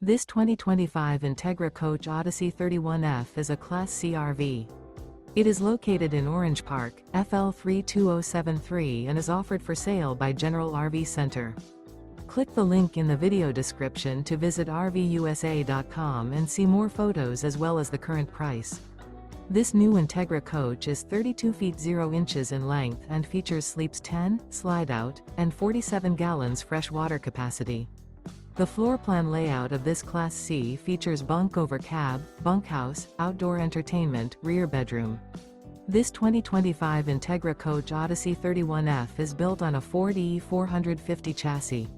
This 2025 Entegra Coach Odyssey 31F is a Class C RV. It is located in Orange Park, FL 32073 and is offered for sale by General RV Center. Click the link in the video description to visit RVUSA.com and see more photos as well as the current price. This new Entegra coach is 32 feet 0 inches in length and features sleeps 10, Slideout, and 47 gallons fresh water capacity. The floor plan layout of this Class C features Bunk Over Cab, Bunkhouse, outdoor entertainment, rear bedroom. This 2025 Entegra Coach Odyssey 31F is built on a Ford E450 chassis.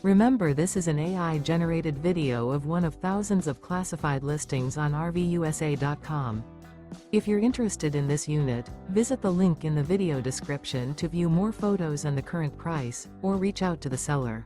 Remember, this is an AI-generated video of one of thousands of classified listings on RVUSA.com. If you're interested in this unit, visit the link in the video description to view more photos and the current price, or reach out to the seller.